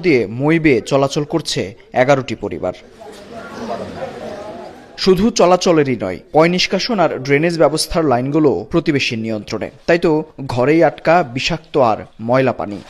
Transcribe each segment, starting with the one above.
দিয়ে মই বেয়ে চলাচল করছে 11টি পরিবার। শুধু চলাচলেরই নয়, পয় নিষ্কাশন আর ড্রেনেজ ব্যবস্থার লাইনগুলো প্রতিবেশীর নিয়ন্ত্রণে। তাই তো ঘরেই আটকা বিষাক্ত আর ময়লা পানি।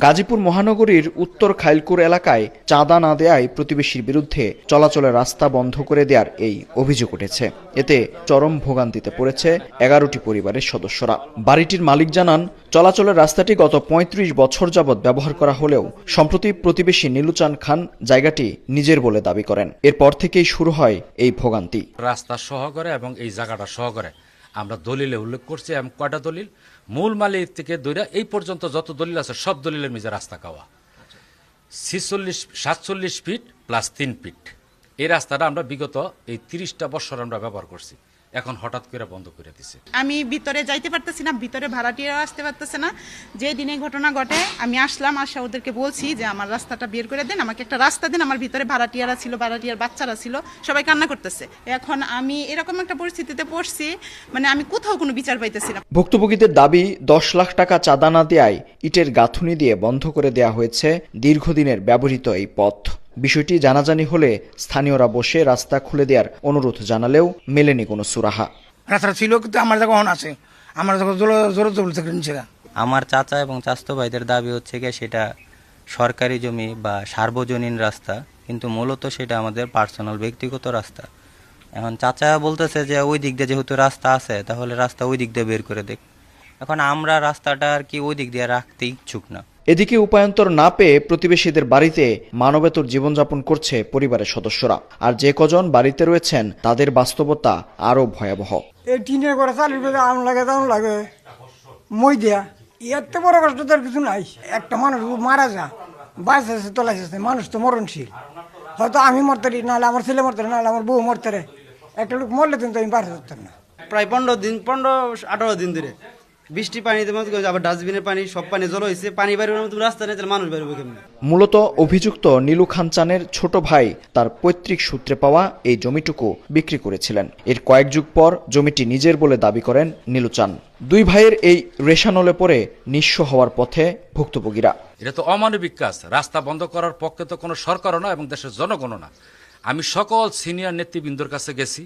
গাজীপুর মহানগরীর উত্তর খাইলকুর এলাকায় চাঁদা না দেয়ায় প্রতিবেশীর বিরুদ্ধে চলাচলের রাস্তা বন্ধ করে দেওয়ার এই অভিযোগ উঠেছে। এতে চরম ভোগান্তিতে পড়েছে 11টি পরিবারের সদস্যরা। বাড়িটির মালিক জানান, চলাচলের রাস্তাটি গত 35 বছর যাবৎ ব্যবহার করা হলেও সম্প্রতি প্রতিবেশী নীলুচান খান জায়গাটি নিজের বলে দাবি করেন। এরপর থেকেই শুরু হয় এই ভোগান্তি। রাস্তা সহকারে এবং এই জায়গাটা সহকারে আমরা দলিলে উল্লেখ করছি। এবং কয়টা দলিল, মূল মালিক থেকে দইরা এই পর্যন্ত যত দলিল আছে সব দলিলের মিজে রাস্তা খাওয়া 47 ফিট প্লাস 3 ফিট। এই রাস্তাটা আমরা বিগত এই 30টা বছর আমরা ব্যবহার করছি, এখন হঠাৎ করে বন্ধ করে দিছে। আমি ভিতরে যাইতে পারতেছি না, ভিতরে ভাড়াটিয়ারা আসতে পারতেছে না। যে দিনে ঘটনা ঘটে আমি আসলাম, আসা ওদেরকে বলছি যে আমার রাস্তাটা বের করে দেন, আমাকে একটা রাস্তা দিন। আমার ভিতরে ভাড়াটিয়ারা ছিল, ভাড়াটিয়ার বাচ্চারা ছিল, সবাই কান্না করতেছে। এখন আমি এরকম একটা পরিস্থিতিতে পড়ছি, মানে আমি কোথাও কোনো বিচার পাইতেছি না। ভুক্তভোগীদের দাবি 10 লাখ টাকা চাঁদা না দেয়ায় ইটের গাঁথুনি দিয়ে বন্ধ করে দেয়া হয়েছে দীর্ঘদিনের ব্যবহৃত এই পথ। বিষয়টি জানাজানি হলে স্থানীয়রা বসে রাস্তা খুলে দেওয়ার অনুরোধ জানালেও মেলেনি কোনো সুরাহা। রাস্তা ছিল কিন্তু আমার জায়গা অন আছে, আমার জায়গা জোর নিচ্ছে। আমার চাচা এবং চাচতো ভাইদের দাবি হচ্ছে গিয়ে সেটা সরকারি জমি বা সার্বজনীন রাস্তা, কিন্তু মূলত সেটা আমাদের পার্সোনাল ব্যক্তিগত রাস্তা। এখন চাচা বলতেছে যে ওই দিক দিয়ে যেহেতু রাস্তা আছে তাহলে রাস্তা ওই দিক দিয়ে বের করে দেখ। এখন আমরা রাস্তাটা আর কি ওই দিক দিয়ে রাখতে ইচ্ছুক না। এদিকে উপায়ন্তর না পেয়ে প্রতিবেশীদের বাড়িতে মানবেতর জীবনযাপন করছে পরিবারের সদস্যরা। আর যে কজন বাড়িতে রয়েছেন তাদের বাস্তবতা আরো ভয়াবহ। এই টিনের ঘরে চালিয়ে আম লাগে মই দিয়া, এত বড় কষ্ট তার কিছু নাই। একটা মানুষ মারা যা বাঁচাছে তোলাইছে, মানুষ তো মরণশীল। হয়তো আমি মরতারি, নাহলে আমার ছেলে মরতারি, নাহলে আমার বউ মরতারে। একটা লোক মরলে কিন্তু আমি বাঁচা যেতাম না। প্রায় 15-18 দিন ধরে বৃষ্টি পানি, আবার ডাস্টবিনের পানি, সব পানি জল হয়েছে। পানি বেরোনোর মতো রাস্তা নেই, তাহলে মানুষ বেরোবে কেমন? মূলত অভিযুক্ত নীলু খান চানের ছোট ভাই তার পৈতৃক সূত্রে পাওয়া এই জমিটুকু বিক্রি করেছিলেন। এর কয়েক যুগ পর জমিটি নিজের বলে দাবি করেন নীলু চান। দুই ভাইয়ের এই রেশানলে পড়ে নিঃস্ব হওয়ার পথে ভুক্তভোগীরা। এটা তো অমানবিক কাজ। রাস্তা বন্ধ করার পক্ষে তো কোনো সরকারও না এবং দেশের জনগণও না। আমি সকল সিনিয়র নেতৃবৃন্দর কাছে গেছি,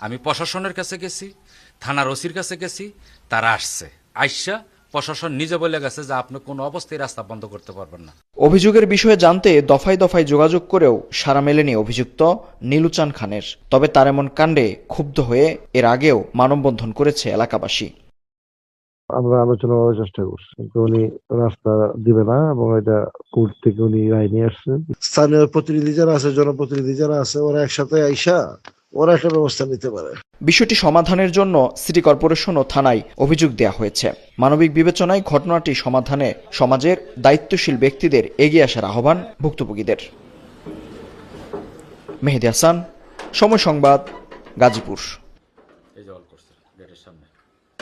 আমি প্রশাসনের কাছে গেছি, থানার ওসির কাছে গেছি, তারা আসছে। আইসা প্রশাসন নিজে বলে গেছে যে আপনি কোনো অবস্থায় রাস্তা বন্ধ করতে পারবেন না। অভিযোগের বিষয়ে জানতে দফায় দফায় যোগাযোগ করেও সাড়া মেলেনি অভিযুক্ত নীলুচান খানের। তবে তার এমন কাণ্ডে ক্ষুব্ধ হয়ে এর আগেও মানববন্ধন করেছে এলাকাবাসী। আমরা আলোচনা করার চেষ্টা করছি, কিন্তু উনি রাস্তা দিবে না এবং এটা কোর্ট থেকে উনি রায় নিয়ে আসছে। স্থানীয় প্রতিনিধি যারা আছে, জনপ্রতিনিধি যারা আছে, ওরা একসাথে আইসা ওরা একটা ব্যবস্থা নিতে পারে। বিষয়টি সমাধানের জন্য সিটি কর্পোরেশন ও থানায় অভিযোগ দেওয়া হয়েছে। মানবিক বিবেচনায় ঘটনাটি সমাধানে সমাজের দায়িত্বশীল ব্যক্তিদের এগিয়ে আসার আহ্বান ভুক্তভোগীদের। মেহেদী হাসান, সময় সংবাদ, গাজীপুর।